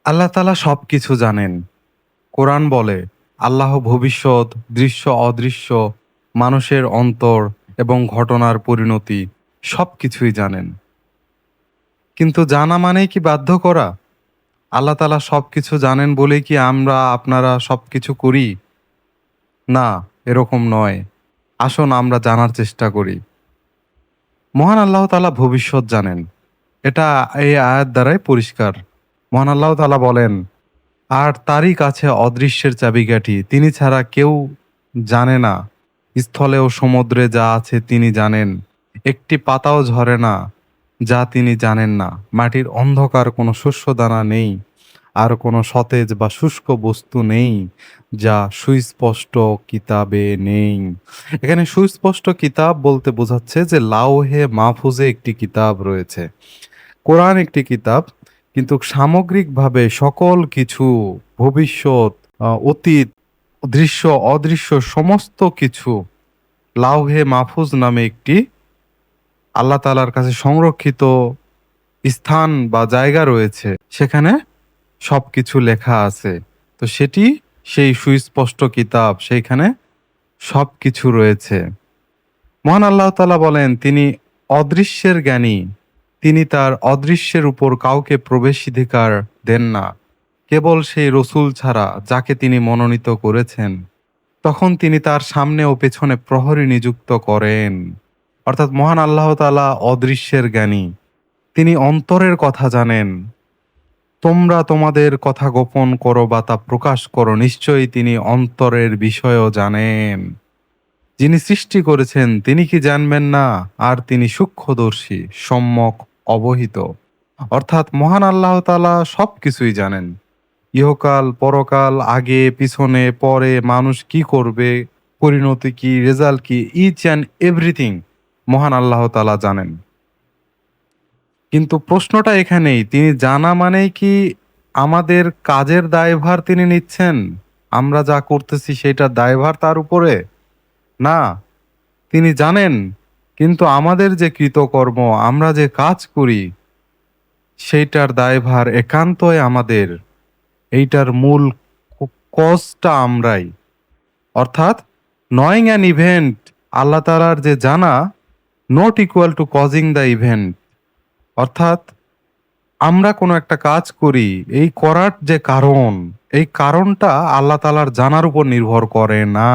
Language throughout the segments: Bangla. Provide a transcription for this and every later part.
আল্লাহ তাআলা সবকিছু জানেন। কোরআন বলে আল্লাহ ভবিষ্যৎ, দৃশ্য অদৃশ্য, মানুষের অন্তর এবং ঘটনার পরিণতি সবকিছুই জানেন। কিন্তু জানা মানেই কি বাধ্য করা? আল্লাহ তাআলা সবকিছু জানেন বলেই কি আমরা আপনারা সবকিছু করি? না, এরকম নয়। আসুন আমরা জানার চেষ্টা করি। মহান আল্লাহ তাআলা ভবিষ্যৎ জানেন। এটা এই আয়াত দ্বারাই পরিষ্কার। মহান আল্লাহ তাআলা বলেন, আর তারই কাছে অদৃশ্যের চাবিকাঠি, তিনি ছাড়া কেউ জানে না। স্থলে ও সমুদ্রে যা আছে তিনি জানেন। একটি পাতাও ঝরে না যা তিনি জানেন না। মাটির অন্ধকার কোনো শস্যদানা নেই, আর কোনো সতেজ বা শুষ্ক বস্তু নেই যা সুস্পষ্ট কিতাবে নেই। এখানে সুস্পষ্ট কিতাব বলতে বোঝাচ্ছে যে লাওহে মাহফুজে একটি কিতাব রয়েছে, কোরআন একটি কিতাব, কিন্তু সামগ্রিকভাবে সকল কিছু, ভবিষ্যৎ, অতীত, দৃশ্য অদৃশ্য সমস্ত কিছু লাওহে মাহফুজ নামে একটি আল্লাহ তাআলার কাছে সংরক্ষিত স্থান বা জায়গা রয়েছে। সেখানে সবকিছু লেখা আছে। তো সেটি সেই সুস্পষ্ট কিতাব, সেইখানে সবকিছু রয়েছে। মহান আল্লাহ তাআলা বলেন তিনি অদৃশ্যের জ্ঞানী। তিনি তার অদৃশ্যের উপর কাউকে প্রবেশাধিকার দেন না, কেবল সেই রসূল ছাড়া যাকে তিনি মনোনীত করেছেন। তখন তিনি তার সামনে ও পেছনে প্রহরী নিযুক্ত করেন। অর্থাৎ মহান আল্লাহ তাআলা অদৃশ্যের জ্ঞানী। তিনি অন্তরের কথা জানেন। তোমরা তোমাদের কথা গোপন করো বা তা প্রকাশ করো, নিশ্চয়ই তিনি অন্তরের বিষয়ও জানেন। যিনি সৃষ্টি করেছেন তিনি কি জানবেন না? আর তিনি সূক্ষ্মদর্শী, সম্যক অবহিত। অর্থাৎ মহান আল্লাহ তাআলা সবকিছুই জানেন। ইহকাল, পরকাল, আগে, পিছনে, পরে মানুষ কি করবে, পরিণতি কি, রেজাল্ট কি, ইচ অ্যান্ড এভরিথিং মহান আল্লাহ তাআলা জানেন। কিন্তু প্রশ্নটা এখানেই, তিনি জানা মানেই কি আমাদের কাজের দায়ভার তিনি নিচ্ছেন? আমরা যা করতেছি সেটার দায়ভার তার উপরে? না, তিনি জানেন, কিন্তু আমাদের যে কৃতকর্ম, আমরা যে কাজ করি, সেইটার দায়ভার একান্তই আমাদের। এইটার মূল কজটা আমরাই। অর্থাৎ নয়িং অ্যান ইভেন্ট, আল্লাহ তাআলার যে জানা not equal two causing the event. অর্থাৎ আমরা কোনো একটা কাজ করি, এই করার যে কারণ, এই কারণটা আল্লাহ তাআলার জানার উপর নির্ভর করে না।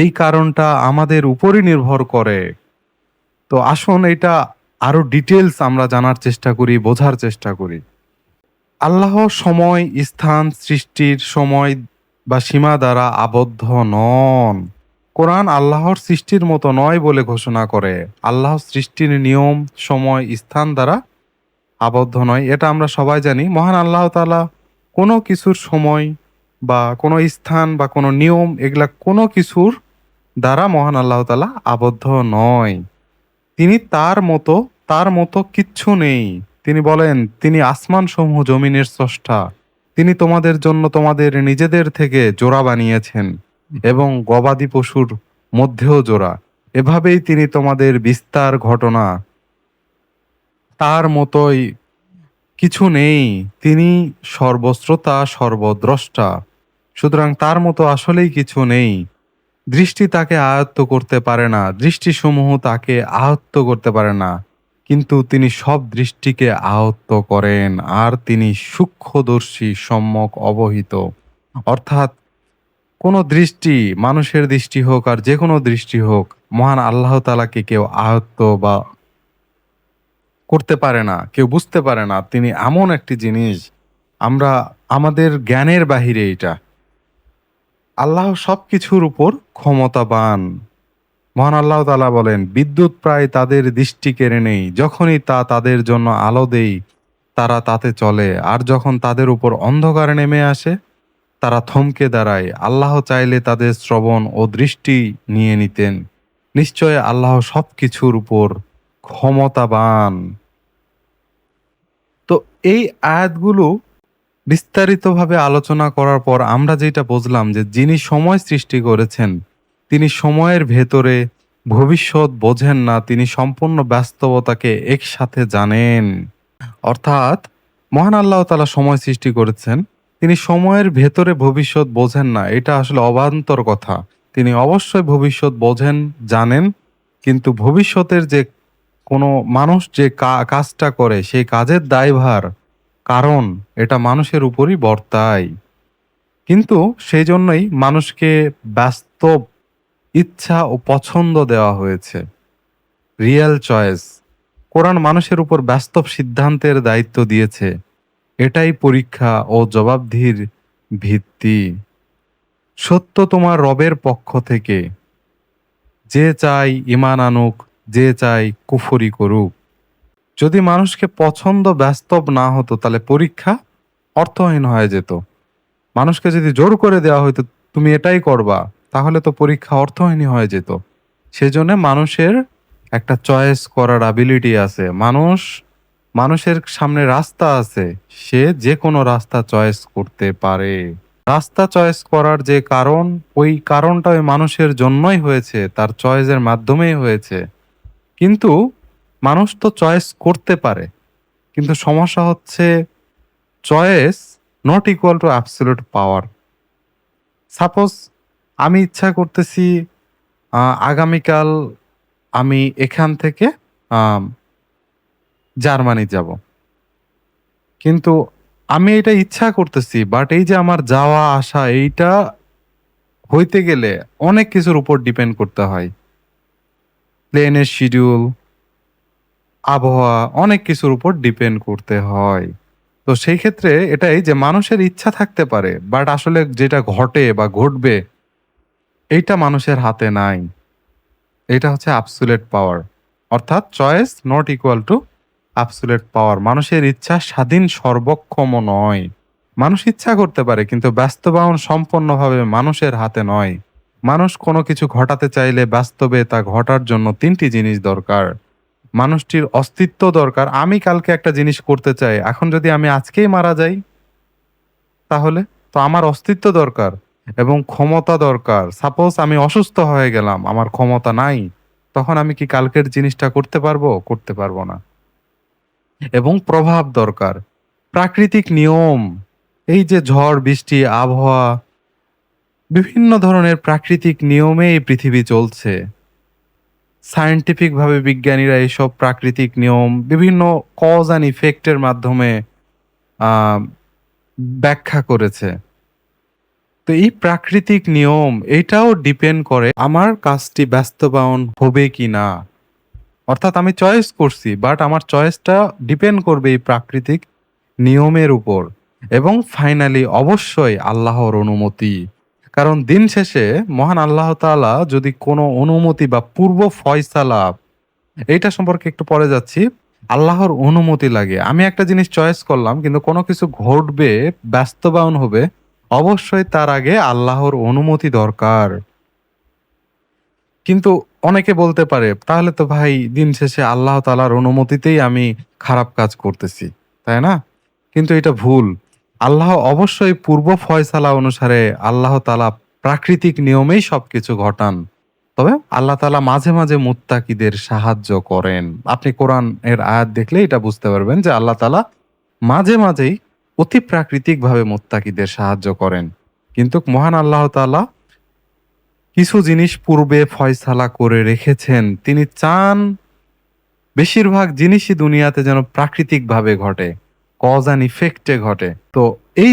এই কারণটা আমাদের উপরই নির্ভর করে। তো আসুন এটা আরো ডিটেলস আমরা জানার চেষ্টা করি, বোঝার চেষ্টা করি। আল্লাহ সময়, স্থান, সৃষ্টির সময় বা সীমা দ্বারা আবদ্ধ নন। কোরআন আল্লাহর সৃষ্টির মতো নয় বলে ঘোষণা করে। আল্লাহ সৃষ্টির নিয়ম, সময়, স্থান দ্বারা আবদ্ধ নয়, এটা আমরা সবাই জানি। মহান আল্লাহ তাআলা কোনো কিছুর সময় বা কোনো স্থান বা কোনো নিয়ম, এগুলা কোনো কিছুর দ্বারা মহান আল্লাহ তাআলা আবদ্ধ নয়। তিনি তার মতো কিচ্ছু নেই। তিনি বলেন তিনি আসমান সমূহ জমিনের স্রষ্টা। তিনি তোমাদের জন্য তোমাদের নিজেদের থেকে জোড়া বানিয়েছেন এবং গবাদি পশুর মধ্যেও জোড়া। এভাবেই তিনি তোমাদের বিস্তার ঘটনা। তার মতোই কিছু নেই। তিনি সর্বশ্রোতা, সর্বদ্রষ্টা। সুতরাং তার মতো আসলেই কিছু নেই। দৃষ্টি তাকে আয়ত্ত করতে পারে না, দৃষ্টিসমূহ তাকে আয়ত্ত করতে পারে না, কিন্তু তিনি সব দৃষ্টিকে আয়ত্ত করেন। আর তিনি সূক্ষ্মদর্শী, সম্যক অবহিত। অর্থাৎ কোনো দৃষ্টি, মানুষের দৃষ্টি হোক আর যে কোনো দৃষ্টি হোক, মহান আল্লাহ তাআলাকে কেউ আয়ত্ত বা করতে পারে না, কেউ বুঝতে পারে না। তিনি এমন একটি জিনিস, আমরা আমাদের জ্ঞানের বাহিরে এটা। আল্লাহ সবকিছুর উপর ক্ষমতাবান। মহান আল্লাহ তাআলা বলেন, বিদ্যুৎ প্রায় তাদের দৃষ্টি কেড়ে নেই, যখনই তা তাদের জন্য আলো দেই তারা তাতে চলে, আর যখন তাদের উপর অন্ধকার নেমে আসে তারা থমকে দাঁড়ায়। আল্লাহ চাইলে তাদের শ্রবণ ও দৃষ্টি নিয়ে নিতেন। নিশ্চয় আল্লাহ সবকিছুর উপর ক্ষমতাবান। তো এই আয়াতগুলো বিস্তারিতভাবে আলোচনা করার পর আমরা যেটা বুঝলাম যে যিনি সময় সৃষ্টি করেছেন তিনি সময়ের ভেতরে ভবিষ্যৎ বোঝেন না, তিনি সম্পূর্ণ বাস্তবতাকে একসাথে জানেন। অর্থাৎ মহান আল্লাহ তাআলা সময় সৃষ্টি করেছেন। তিনি সময়ের ভেতরে ভবিষ্যৎ বোঝেন না। এটা আসলে অবান্তর কথা। তিনি অবশ্যই ভবিষ্যৎ বোঝেন, জানেন। কিন্তু ভবিষ্যতের যে কোনো মানুষ যে কাজটা করে সেই কাজের দায়ভার, কারণ এটা মানুষের উপরই বর্তায়। কিন্তু সেইজন্যই মানুষকে বাস্তব ইচ্ছা ও পছন্দ দেওয়া হয়েছে। Real choice. কোরআন মানুষের উপর বাস্তব সিদ্ধান্তের দায়িত্ব দিয়েছে। এটাই পরীক্ষা ও জবাবদিহির ভিত্তি। সত্য তোমার রবের পক্ষ থেকে। যে চায় ঈমান আনুক, যে চায় কুফরি করুক। যদি মানুষকে পছন্দ বাস্তব না হতো তাহলে পরীক্ষা অর্থহীন হয়ে যেত। মানুষকে যদি জোর করে দেওয়া হইতো তুমি এটাই করবা, তাহলে তো পরীক্ষা অর্থহীনই হয়ে যেত। সেজন্য মানুষের একটা চয়েস করার অ্যাবিলিটি আছে। মানুষের সামনে রাস্তা আছে, সে যে কোনো রাস্তা চয়েস করতে পারে। রাস্তা চয়েস করার যে কারণ, ওই কারণটা ওই মানুষের জন্যই হয়েছে, তার চয়েসের মাধ্যমেই হয়েছে। কিন্তু মানুষ তো চয়েস করতে পারে, কিন্তু সমস্যা হচ্ছে choice not equal two absolute power. Suppose আমি ইচ্ছা করতেছি আগামীকাল আমি এখান থেকে আম, জার্মানি যাব, কিন্তু আমি এটা ইচ্ছা করতেছি, বাট এই যে আমার যাওয়া আসা এইটা হইতে গেলে অনেক কিছুর উপর ডিপেন্ড করতে হয়। প্লেনের শিডিউল, আবহাওয়া, অনেক কিছুর উপর ডিপেন্ড করতে হয়। তো সেই ক্ষেত্রে এটাই যে মানুষের ইচ্ছা থাকতে পারে, বাট আসলে যেটা ঘটে বা ঘটবে এইটা মানুষের হাতে নাই। এটা হচ্ছে অ্যাবসুলেট পাওয়ার। অর্থাৎ choice not equal to absolute power. মানুষের ইচ্ছা স্বাধীন সর্বক্ষম নয়। মানুষ ইচ্ছা করতে পারে, কিন্তু বাস্তবায়ন সম্পূর্ণভাবে মানুষের হাতে নয়। মানুষ কোনো কিছু ঘটাতে চাইলে বাস্তবে তা ঘটার জন্য তিনটি জিনিস দরকার। মানুষটির অস্তিত্ব দরকার। আমি কালকে একটা জিনিস করতে চাই, এখন যদি আমি আজকেই মারা যাই তাহলে তো আমার অস্তিত্ব দরকার এবং ক্ষমতা দরকার। সাপোজ আমি অসুস্থ হয়ে গেলাম, আমার ক্ষমতা নাই, তখন আমি কি কালকের জিনিসটা করতে পারবো? করতে পারবো না। এবং প্রভাব দরকার, প্রাকৃতিক নিয়ম। এই যে ঝড় বৃষ্টি আবহাওয়া, বিভিন্ন ধরনের প্রাকৃতিক নিয়মে এই পৃথিবী চলছে। সায়েন্টিফিক ভাবে বিজ্ঞানীরা এইসব প্রাকৃতিক নিয়ম বিভিন্ন কজ অ্যান্ড ইফেক্টের মাধ্যমে আহ ব্যাখ্যা করেছে। তো এই প্রাকৃতিক নিয়ম এটাও ডিপেন্ড করে আমার কাজটি বাস্তবায়ন হবে কি না। অর্থাৎ আমি চয়েস করছি, বাট আমার চয়েসটা ডিপেন্ড করবে এই প্রাকৃতিক নিয়মের উপর। এবং ফাইনালি অবশ্যই আল্লাহর অনুমতি। কারণ দিন শেষে মহান আল্লাহ তাআলা যদি কোনো অনুমতি বা পূর্ব ফয়সালা, এইটা সম্পর্কে একটু পরে যাচ্ছি। আল্লাহর অনুমতি লাগে। আমি একটা জিনিস চয়েস করলাম, কিন্তু কোনো কিছু ঘটবে, বাস্তবায়ন হবে, অবশ্যই তার আগে আল্লাহর অনুমতি দরকার। কিন্তু অনেকে বলতে পারে তাহলে তো ভাই দিন শেষে আল্লাহ তাআলার অনুমতিতেই আমি খারাপ কাজ করতেছি, তাই না? কিন্তু এটা ভুল। আল্লাহ অবশ্যই পূর্ব ফয়সালা অনুসারে আল্লাহ তাআলা প্রাকৃতিক নিয়মেই সবকিছু ঘটান। তবে আল্লাহ তাআলা মাঝে মাঝে মুত্তাকিদের সাহায্য করেন। আপনি কোরআন এর আয়াত দেখলে এটা বুঝতে পারবেন যে আল্লাহ তাআলা মাঝে মাঝেই অতি প্রাকৃতিক ভাবে মুত্তাকিদের সাহায্য করেন। কিন্তু মহান আল্লাহ তাআলা কিছু জিনিস পূর্বে ফয়সালা করে রেখেছেন। তিনি চান বেশিরভাগ জিনিসই দুনিয়াতে যেন প্রাকৃতিকভাবে ঘটে, কজ অ্যান্ড ইফেক্টে ঘটে। তো এই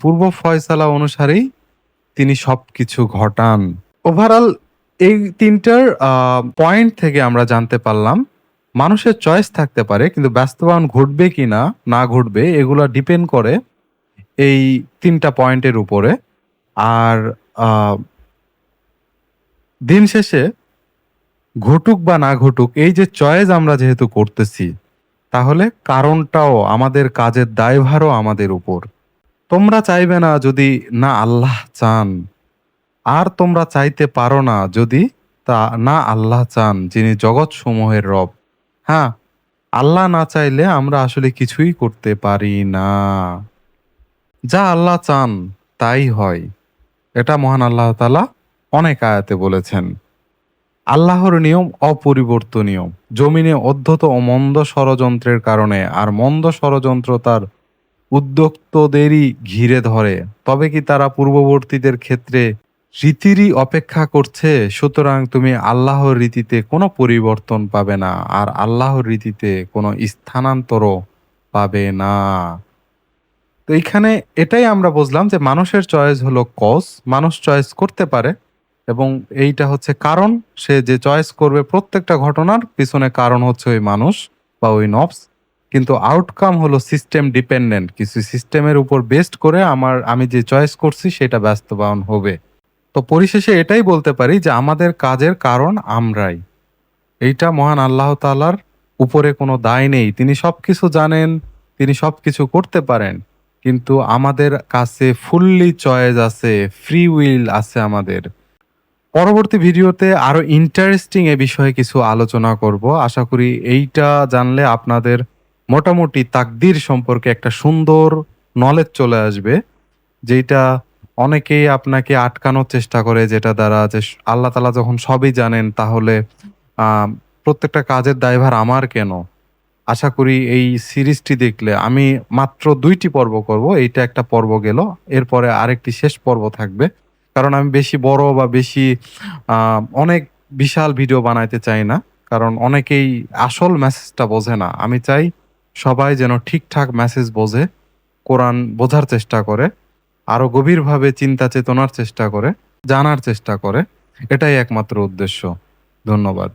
পূর্ব ফয়সালা অনুসারেই তিনি সবকিছু ঘটান। ওভারঅল এই তিনটার পয়েন্ট থেকে আমরা জানতে পারলাম মানুষের চয়েস থাকতে পারে, কিন্তু বাস্তবায়ন ঘটবে কি না, না ঘটবে এগুলো ডিপেন্ড করে এই তিনটা পয়েন্টের উপরে। আর আহ, দিন শেষে ঘটুক বা না ঘটুক, এই যে চয়েস আমরা যেহেতু করতেছি, তাহলে কারণটাও আমাদের, কাজের দায়ভারও আমাদের উপর। তোমরা চাইবে না যদি না আল্লাহ চান, আর তোমরা চাইতে পারো না যদি তা না আল্লাহ চান, যিনি জগৎ সমূহের রব। হ্যাঁ, আল্লাহ না চাইলে আমরা আসলে কিছুই করতে পারি না। যা আল্লাহ চান তাই হয়। এটা মহান আল্লাহ তাআলা অনেক আয়াতে বলেছেন। আল্লাহর নিয়ম অপরিবর্তনীয়। জমিনে অধ্যত ও মন্দ ষড়যন্ত্রের কারণে আর মন্দ ষড়যন্ত্র তার উদ্যোক্তদেরই ঘিরে ধরে। তবে কি তারা পূর্ববর্তীদের ক্ষেত্রে রীতিরই অপেক্ষা করছে? সুতরাং তুমি আল্লাহর রীতিতে কোনো পরিবর্তন পাবে না, আর আল্লাহর রীতিতে কোনো স্থানান্তরও পাবে না। তো এইখানে এটাই আমরা বুঝলাম যে মানুষের চয়েস হলো কজ, মানুষ চয়েস করতে পারে এবং এইটা হচ্ছে কারণ, সে যে চয়েস করবে প্রত্যেকটা ঘটনার পিছনে কারণ হচ্ছে ওই মানুষ বা ওই নফস। কিন্তু আউটকাম হলো সিস্টেম ডিপেন্ডেন্ট, কিছু সিস্টেমের উপর বেস্ড করে আমি যে চয়েস করছি সেটা বাস্তবায়ন হবে। তো পরিশেষে এটাই বলতে পারি যে আমাদের কাজের কারণ আমরাই। এইটা মহান আল্লাহ তাআলার উপরে কোনো দায় নেই। তিনি সবকিছু জানেন, তিনি সবকিছু করতে পারেন। কিন্তু আমাদের কাছে ফুললি চয়েস আছে, ফ্রি উইল আছে আমাদের। পরবর্তী ভিডিওতে আরো ইন্টারেস্টিং এ বিষয়ে কিছু আলোচনা করব। আশা করি এইটা জানলে আপনাদের মোটামুটি তাকদীর সম্পর্কে একটা সুন্দর নলেজ চলে আসবে। যেইটা অনেকেই আপনাকে আটকানোর চেষ্টা করে, যেটা দ্বারা যে আল্লাহ তাআলা যখন সবই জানেন তাহলে আ প্রত্যেকটা কাজের দায়ভার আমার কেন? আশা করি এই সিরিজটি দেখলে আমি মাত্র ২ টি পর্ব করব। এইটা একটা পর্ব গেল। এরপরে আরেকটি শেষ পর্ব থাকবে। কারণ আমি বেশি বড় বা বেশি আ অনেক বিশাল ভিডিও বানাইতে চাই না। কারণ অনেকেই আসল মেসেজটা বোঝে না। আমি চাই সবাই যেন ঠিকঠাক মেসেজ বোঝে, কোরআন বোঝার চেষ্টা করে, আরো গভীরভাবে চিন্তা চেতনার চেষ্টা করে, জানার চেষ্টা করে। এটাই একমাত্র উদ্দেশ্য। ধন্যবাদ।